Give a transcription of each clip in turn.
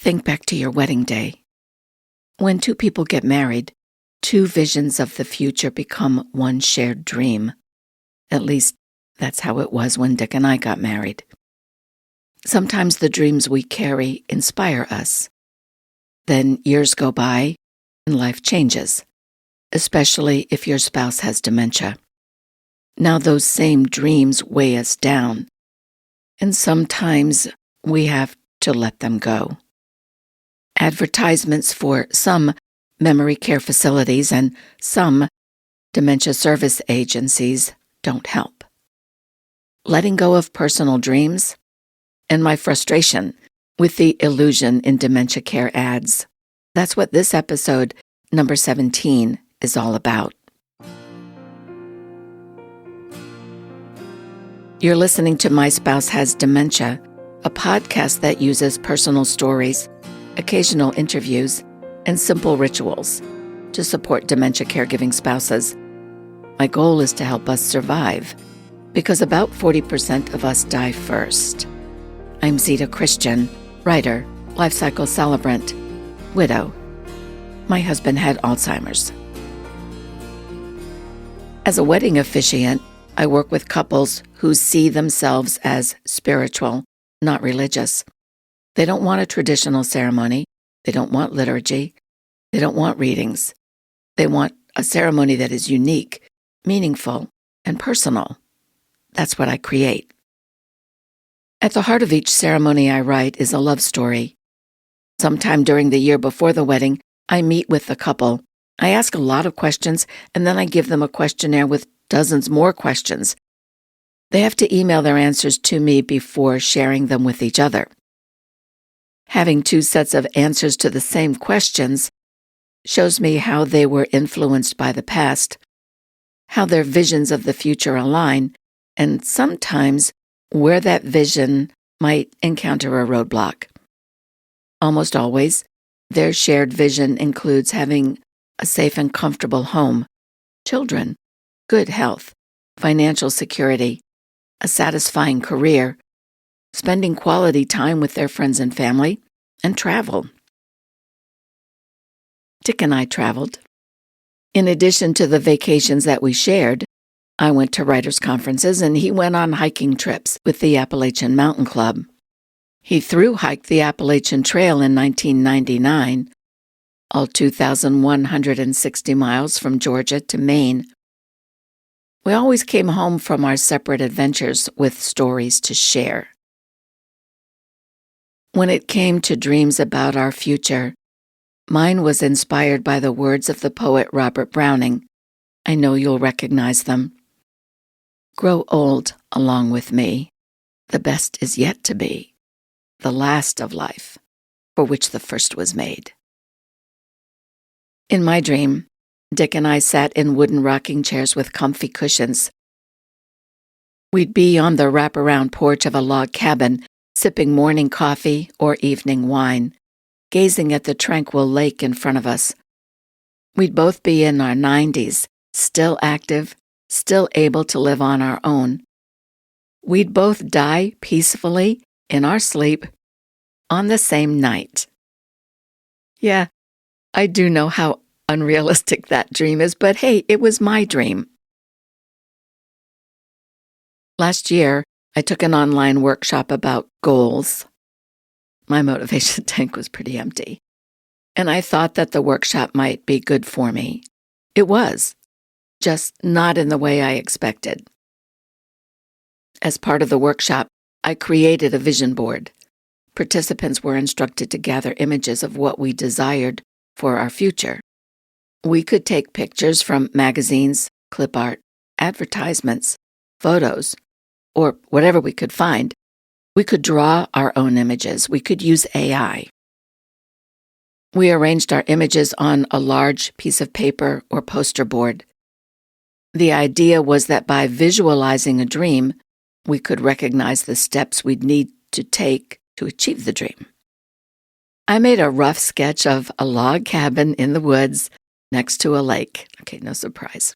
Think back to your wedding day. When two people get married, two visions of the future become one shared dream. At least, that's how it was when Dick and I got married. Sometimes the dreams we carry inspire us. Then years go by and life changes, especially if your spouse has dementia. Now those same dreams weigh us down, and sometimes we have to let them go. Advertisements for some memory care facilities and some dementia service agencies don't help. Letting go of personal dreams and my frustration with the illusion in dementia care ads. That's what this episode, number 17, is all about. You're listening to My Spouse Has Dementia, a podcast that uses personal stories, occasional interviews, and simple rituals to support dementia caregiving spouses. My goal is to help us survive, because about 40% of us die first. I'm Zita Christian, writer, life cycle celebrant, widow. My husband had Alzheimer's. As a wedding officiant, I work with couples who see themselves as spiritual, not religious. They don't want a traditional ceremony. They don't want liturgy. They don't want readings. They want a ceremony that is unique, meaningful, and personal. That's what I create. At the heart of each ceremony I write is a love story. Sometime during the year before the wedding, I meet with the couple. I ask a lot of questions, and then I give them a questionnaire with dozens more questions. They have to email their answers to me before sharing them with each other. Having two sets of answers to the same questions shows me how they were influenced by the past, how their visions of the future align, and sometimes where that vision might encounter a roadblock. Almost always, their shared vision includes having a safe and comfortable home, children, good health, financial security, a satisfying career, spending quality time with their friends and family, and travel. Dick and I traveled. In addition to the vacations that we shared, I went to writers' conferences and he went on hiking trips with the Appalachian Mountain Club. He thru-hiked the Appalachian Trail in 1999, all 2,160 miles from Georgia to Maine. We always came home from our separate adventures with stories to share. When it came to dreams about our future, mine was inspired by the words of the poet Robert Browning. I know you'll recognize them. Grow old along with me. The best is yet to be. The last of life, for which the first was made. In my dream, Dick and I sat in wooden rocking chairs with comfy cushions. We'd be on the wraparound porch of a log cabin, sipping morning coffee or evening wine, gazing at the tranquil lake in front of us. We'd both be in our 90s, still active, still able to live on our own. We'd both die peacefully in our sleep on the same night. Yeah, I do know how unrealistic that dream is, but hey, it was my dream. Last year, I took an online workshop about goals. My motivation tank was pretty empty, and I thought that the workshop might be good for me. It was, just not in the way I expected. As part of the workshop, I created a vision board. Participants were instructed to gather images of what we desired for our future. We could take pictures from magazines, clip art, advertisements, photos, or whatever we could find. We could draw our own images. We could use AI. We arranged our images on a large piece of paper or poster board. The idea was that by visualizing a dream, we could recognize the steps we'd need to take to achieve the dream. I made a rough sketch of a log cabin in the woods next to a lake. Okay, no surprise.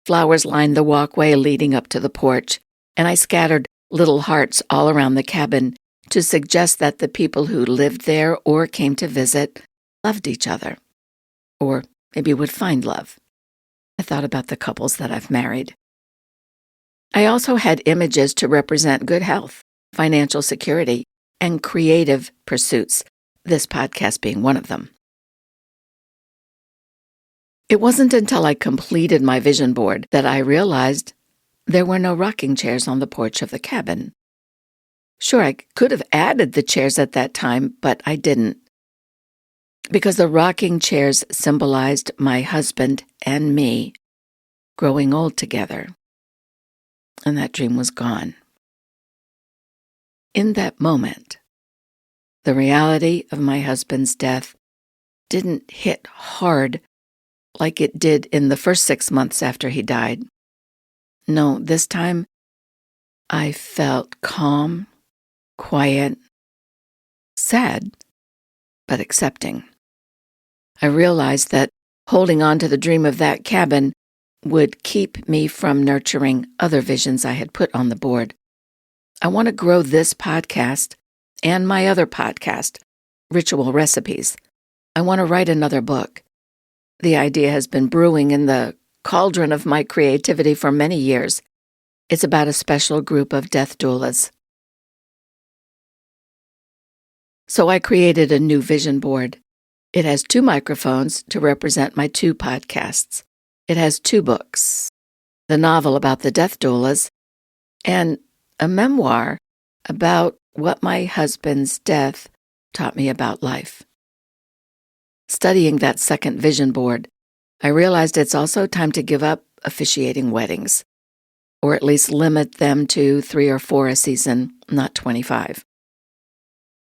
Flowers lined the walkway leading up to the porch, and I scattered little hearts all around the cabin to suggest that the people who lived there or came to visit loved each other, or maybe would find love. I thought about the couples that I've married. I also had images to represent good health, financial security, and creative pursuits, this podcast being one of them. It wasn't until I completed my vision board that I realized there were no rocking chairs on the porch of the cabin. Sure, I could have added the chairs at that time, but I didn't, because the rocking chairs symbolized my husband and me growing old together, and that dream was gone. In that moment, the reality of my husband's death didn't hit hard like it did in the first 6 months after he died. No, this time I felt calm, quiet, sad, but accepting. I realized that holding on to the dream of that cabin would keep me from nurturing other visions I had put on the board. I want to grow this podcast and my other podcast, Ritual Recipes. I want to write another book. The idea has been brewing in the cauldron of my creativity for many years. It's about a special group of death doulas. So I created a new vision board. It has 2 microphones to represent my 2 podcasts. It has 2 books, the novel about the death doulas, and a memoir about what my husband's death taught me about life. Studying that second vision board, I realized it's also time to give up officiating weddings, or at least limit them to 3 or 4 a season, not 25.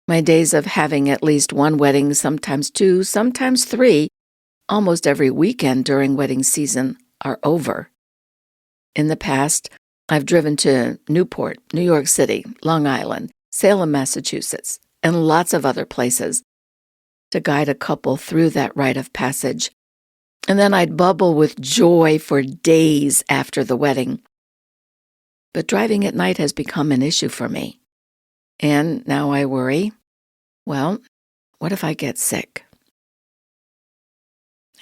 My days of having at least 1 wedding, sometimes 2, sometimes 3, almost every weekend during wedding season are over. In the past, I've driven to Newport, New York City, Long Island, Salem, Massachusetts, and lots of other places to guide a couple through that rite of passage. And then I'd bubble with joy for days after the wedding. But driving at night has become an issue for me. And now I worry, well, what if I get sick?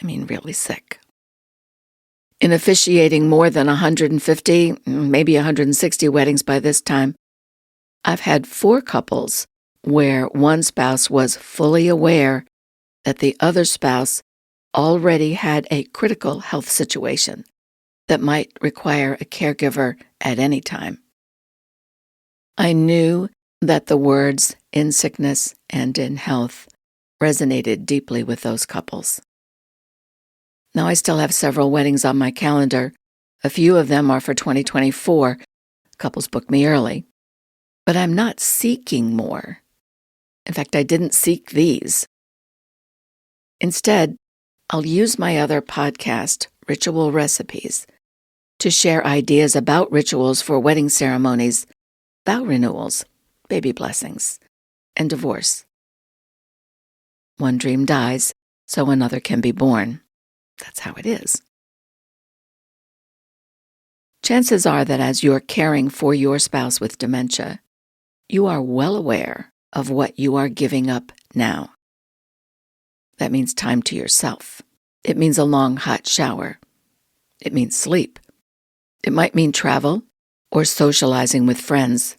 I mean, really sick. In officiating more than 150, maybe 160 weddings by this time, I've had 4 couples where one spouse was fully aware that the other spouse already had a critical health situation that might require a caregiver at any time. I knew that the words "in sickness and in health" resonated deeply with those couples. Now I still have several weddings on my calendar. A few of them are for 2024. Couples book me early. But I'm not seeking more. In fact, I didn't seek these. Instead, I'll use my other podcast, Ritual Recipes, to share ideas about rituals for wedding ceremonies, vow renewals, baby blessings, and divorce. One dream dies, so another can be born. That's how it is. Chances are that as you're caring for your spouse with dementia, you are well aware of what you are giving up now. That means time to yourself. It means a long, hot shower. It means sleep. It might mean travel or socializing with friends.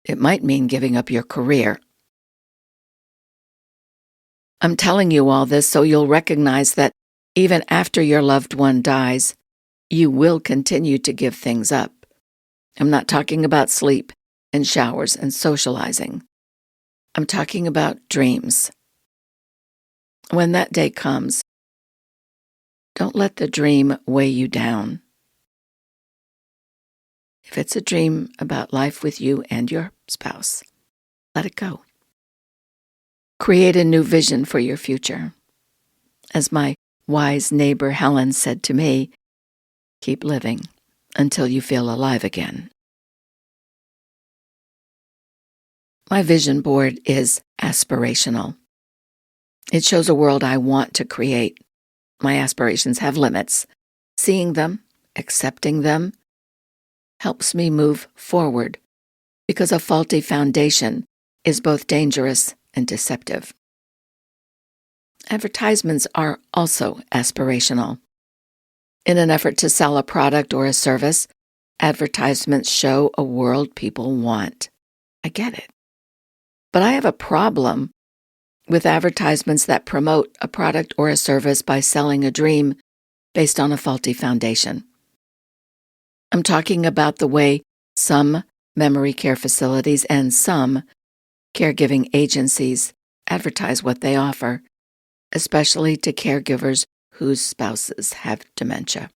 It might mean giving up your career. I'm telling you all this so you'll recognize that even after your loved one dies, you will continue to give things up. I'm not talking about sleep and showers and socializing. I'm talking about dreams. When that day comes, don't let the dream weigh you down. If it's a dream about life with you and your spouse, let it go. Create a new vision for your future. As my wise neighbor Helen said to me, keep living until you feel alive again. My vision board is aspirational. It shows a world I want to create. My aspirations have limits. Seeing them, accepting them, helps me move forward because a faulty foundation is both dangerous and deceptive. Advertisements are also aspirational. In an effort to sell a product or a service, advertisements show a world people want. I get it. But I have a problem with advertisements that promote a product or a service by selling a dream based on a faulty foundation. I'm talking about the way some memory care facilities and some caregiving agencies advertise what they offer, especially to caregivers whose spouses have dementia.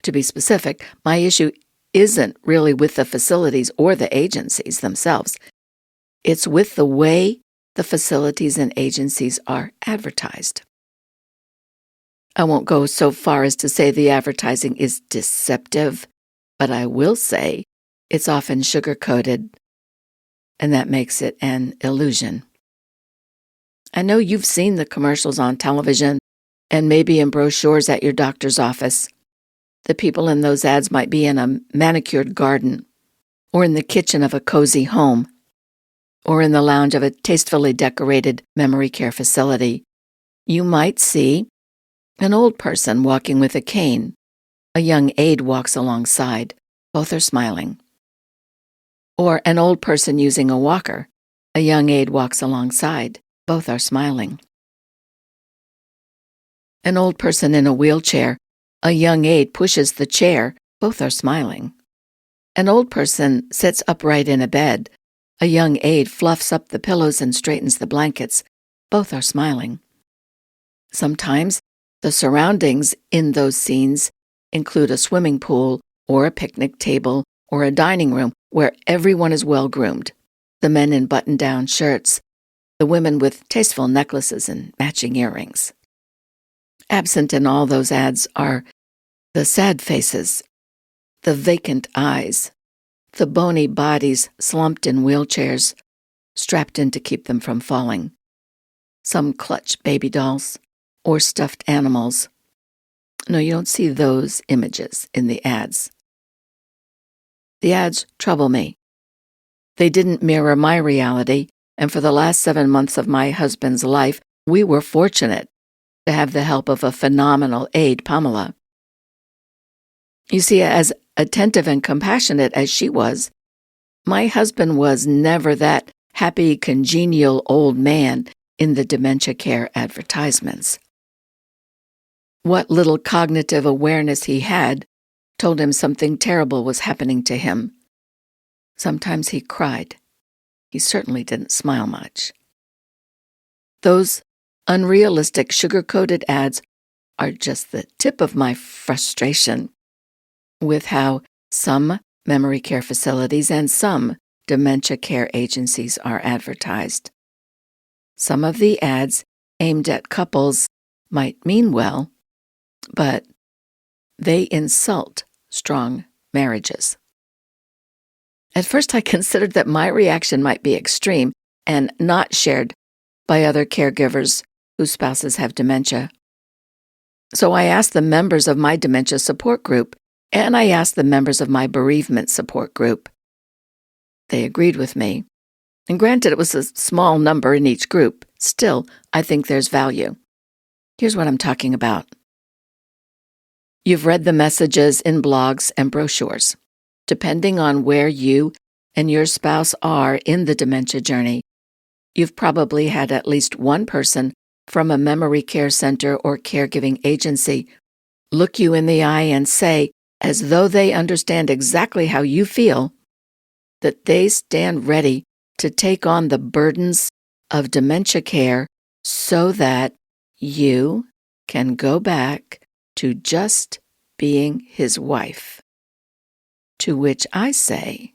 To be specific, my issue isn't really with the facilities or the agencies themselves. It's with the way the facilities and agencies are advertised. I won't go so far as to say the advertising is deceptive, but I will say it's often sugar-coated, and that makes it an illusion. I know you've seen the commercials on television and maybe in brochures at your doctor's office. The people in those ads might be in a manicured garden, or in the kitchen of a cozy home, or in the lounge of a tastefully decorated memory care facility. You might see an old person walking with a cane. A young aide walks alongside. Both are smiling. Or an old person using a walker. A young aide walks alongside. Both are smiling. An old person in a wheelchair. A young aide pushes the chair. Both are smiling. An old person sits upright in a bed. A young aide fluffs up the pillows and straightens the blankets. Both are smiling. Sometimes the surroundings in those scenes include a swimming pool or a picnic table or a dining room where everyone is well-groomed. The men in button-down shirts, the women with tasteful necklaces and matching earrings. Absent in all those ads are the sad faces, the vacant eyes, the bony bodies slumped in wheelchairs, strapped in to keep them from falling. Some clutch baby dolls or stuffed animals. No, you don't see those images in the ads. The ads trouble me. They didn't mirror my reality, and for the last 7 months of my husband's life, we were fortunate to have the help of a phenomenal aide, Pamela. You see, as attentive and compassionate as she was, my husband was never that happy, congenial old man in the dementia care advertisements. What little cognitive awareness he had told him something terrible was happening to him. Sometimes he cried. He certainly didn't smile much. Those unrealistic, sugar-coated ads are just the tip of my frustration with how some memory care facilities and some dementia care agencies are advertised. Some of the ads aimed at couples might mean well, but they insult strong marriages. At first, I considered that my reaction might be extreme and not shared by other caregivers whose spouses have dementia. So I asked the members of my dementia support group, and I asked the members of my bereavement support group. They agreed with me. And granted, it was a small number in each group. Still, I think there's value. Here's what I'm talking about. You've read the messages in blogs and brochures. Depending on where you and your spouse are in the dementia journey, you've probably had at least one person from a memory care center or caregiving agency look you in the eye and say, as though they understand exactly how you feel, that they stand ready to take on the burdens of dementia care so that you can go back to just being his wife. To which I say,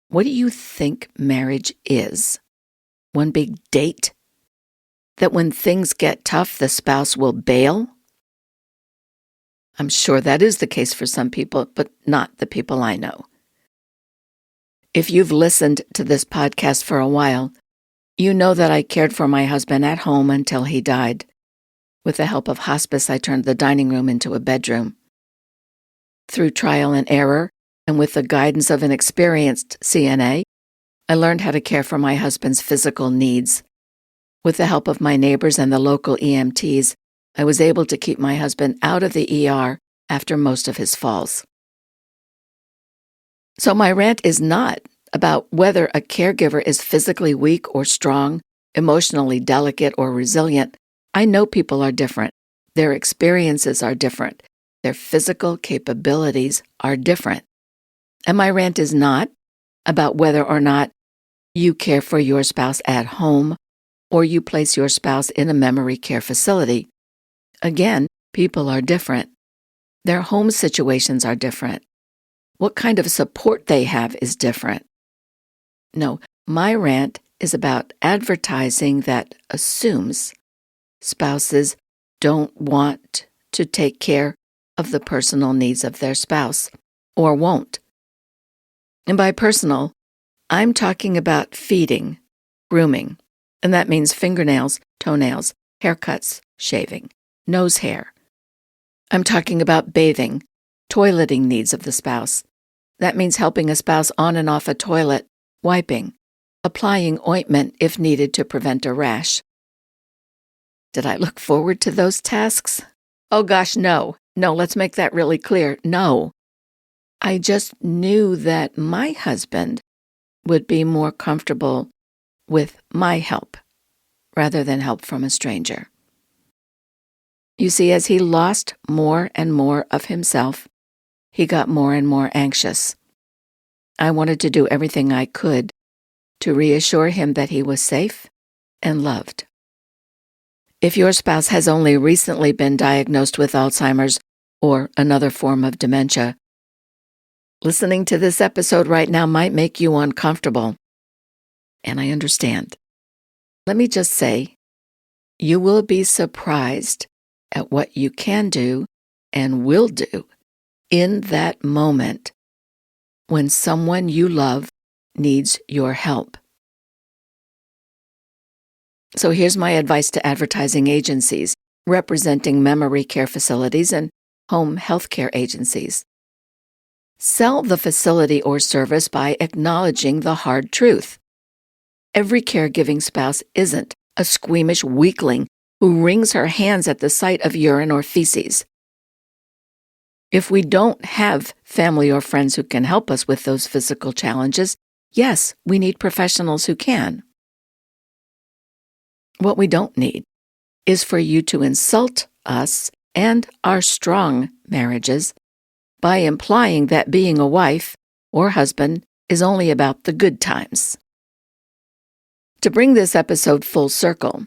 what do you think marriage is? One big date? That when things get tough, the spouse will bail? I'm sure that is the case for some people, but not the people I know. If you've listened to this podcast for a while, you know that I cared for my husband at home until he died. With the help of hospice, I turned the dining room into a bedroom. Through trial and error, and with the guidance of an experienced CNA, I learned how to care for my husband's physical needs. With the help of my neighbors and the local EMTs, I was able to keep my husband out of the ER after most of his falls. So my rant is not about whether a caregiver is physically weak or strong, emotionally delicate or resilient. I know people are different. Their experiences are different. Their physical capabilities are different. And my rant is not about whether or not you care for your spouse at home or you place your spouse in a memory care facility. Again, people are different. Their home situations are different. What kind of support they have is different. No, my rant is about advertising that assumes spouses don't want to take care of the personal needs of their spouse, or won't. And by personal, I'm talking about feeding, grooming, and that means fingernails, toenails, haircuts, shaving, nose hair. I'm talking about bathing, toileting needs of the spouse. That means helping a spouse on and off a toilet, wiping, applying ointment if needed to prevent a rash. Did I look forward to those tasks? Oh gosh, no. No, let's make that really clear. No. I just knew that my husband would be more comfortable with my help rather than help from a stranger. You see, as he lost more and more of himself, he got more and more anxious. I wanted to do everything I could to reassure him that he was safe and loved. If your spouse has only recently been diagnosed with Alzheimer's or another form of dementia, listening to this episode right now might make you uncomfortable. And I understand. Let me just say, you will be surprised at what you can do and will do in that moment when someone you love needs your help. So here's my advice to advertising agencies representing memory care facilities and home health care agencies. Sell the facility or service by acknowledging the hard truth. Every caregiving spouse isn't a squeamish weakling who wrings her hands at the sight of urine or feces. If we don't have family or friends who can help us with those physical challenges, yes, we need professionals who can. What we don't need is for you to insult us and our strong marriages by implying that being a wife or husband is only about the good times. To bring this episode full circle,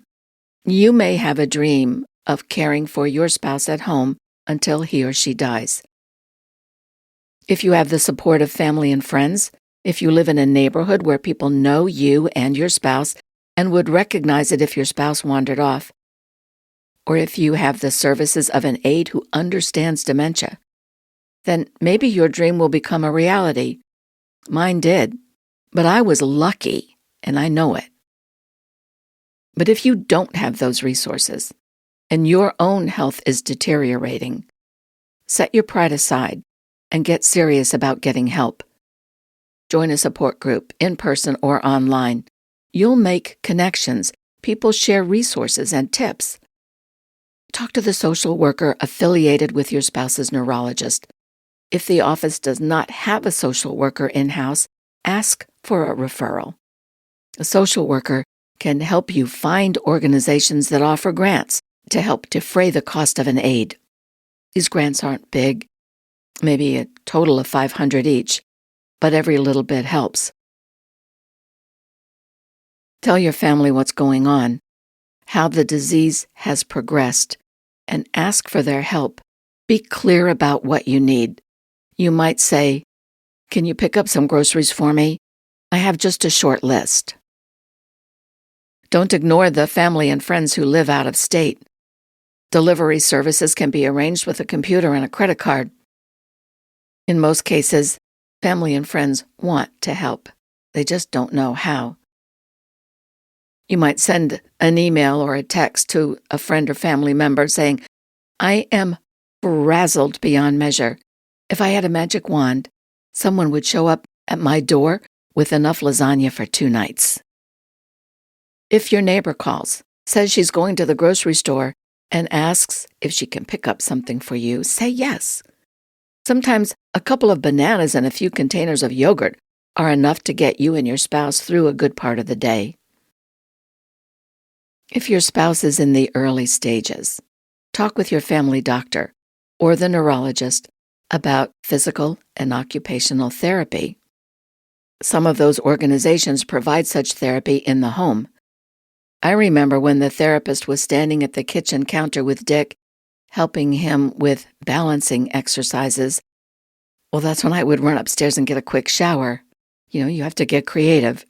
you may have a dream of caring for your spouse at home until he or she dies. If you have the support of family and friends, if you live in a neighborhood where people know you and your spouse and would recognize it if your spouse wandered off, or if you have the services of an aide who understands dementia, then maybe your dream will become a reality. Mine did, but I was lucky, and I know it. But if you don't have those resources, and your own health is deteriorating, set your pride aside and get serious about getting help. Join a support group, in person or online. You'll make connections. People share resources and tips. Talk to the social worker affiliated with your spouse's neurologist. If the office does not have a social worker in-house, ask for a referral. A social worker can help you find organizations that offer grants to help defray the cost of an aide. These grants aren't big, maybe a total of $500 each, but every little bit helps. Tell your family what's going on, how the disease has progressed, and ask for their help. Be clear about what you need. You might say, "Can you pick up some groceries for me? I have just a short list." Don't ignore the family and friends who live out of state. Delivery services can be arranged with a computer and a credit card. In most cases, family and friends want to help. They just don't know how. You might send an email or a text to a friend or family member saying, "I am frazzled beyond measure. If I had a magic wand, someone would show up at my door with enough lasagna for 2 nights. If your neighbor calls, says she's going to the grocery store, and asks if she can pick up something for you, say yes. Sometimes a couple of bananas and a few containers of yogurt are enough to get you and your spouse through a good part of the day. If your spouse is in the early stages, talk with your family doctor or the neurologist about physical and occupational therapy. Some of those organizations provide such therapy in the home. I remember when the therapist was standing at the kitchen counter with Dick, helping him with balancing exercises. Well, that's when I would run upstairs and get a quick shower. You have to get creative.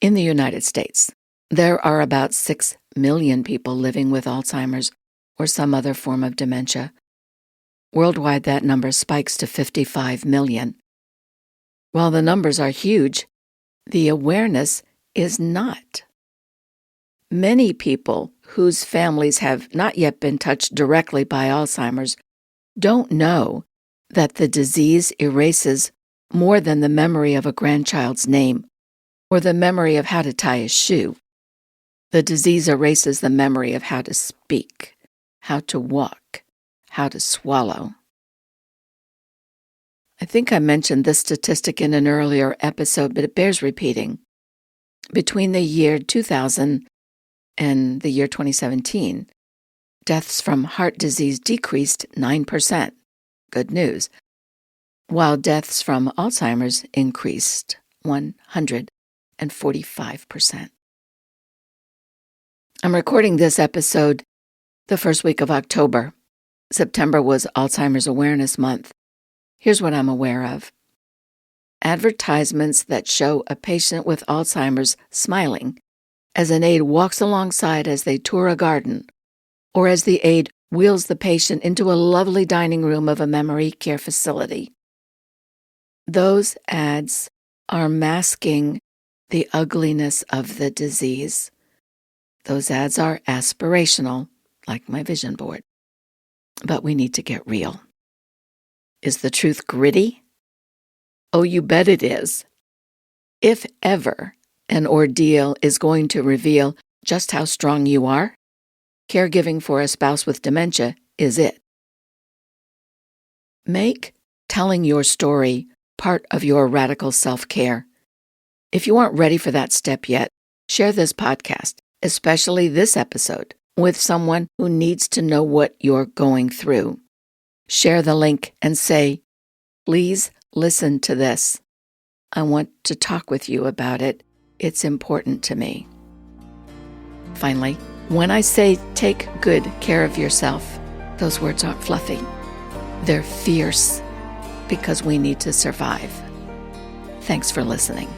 In the United States, there are about 6 million people living with Alzheimer's or some other form of dementia. Worldwide, that number spikes to 55 million. While the numbers are huge, the awareness is not. Many people whose families have not yet been touched directly by Alzheimer's don't know that the disease erases more than the memory of a grandchild's name or the memory of how to tie a shoe. The disease erases the memory of how to speak, how to walk, how to swallow. I think I mentioned this statistic in an earlier episode, but it bears repeating. Between the year 2000 and the year 2017, deaths from heart disease decreased 9%. Good news. While deaths from Alzheimer's increased 145%. I'm recording this episode the first week of October. September was Alzheimer's Awareness Month. Here's what I'm aware of. Advertisements that show a patient with Alzheimer's smiling as an aide walks alongside as they tour a garden, or as the aide wheels the patient into a lovely dining room of a memory care facility. Those ads are masking the ugliness of the disease. Those ads are aspirational, like my vision board. But we need to get real. Is the truth gritty? Oh, you bet it is. If ever an ordeal is going to reveal just how strong you are, caregiving for a spouse with dementia is it. Make telling your story part of your radical self-care. If you aren't ready for that step yet, share this podcast, especially this episode, with someone who needs to know what you're going through. Share the link and say, please listen to this. I want to talk with you about it. It's important to me. Finally, when I say take good care of yourself, those words aren't fluffy. They're fierce because we need to survive. Thanks for listening.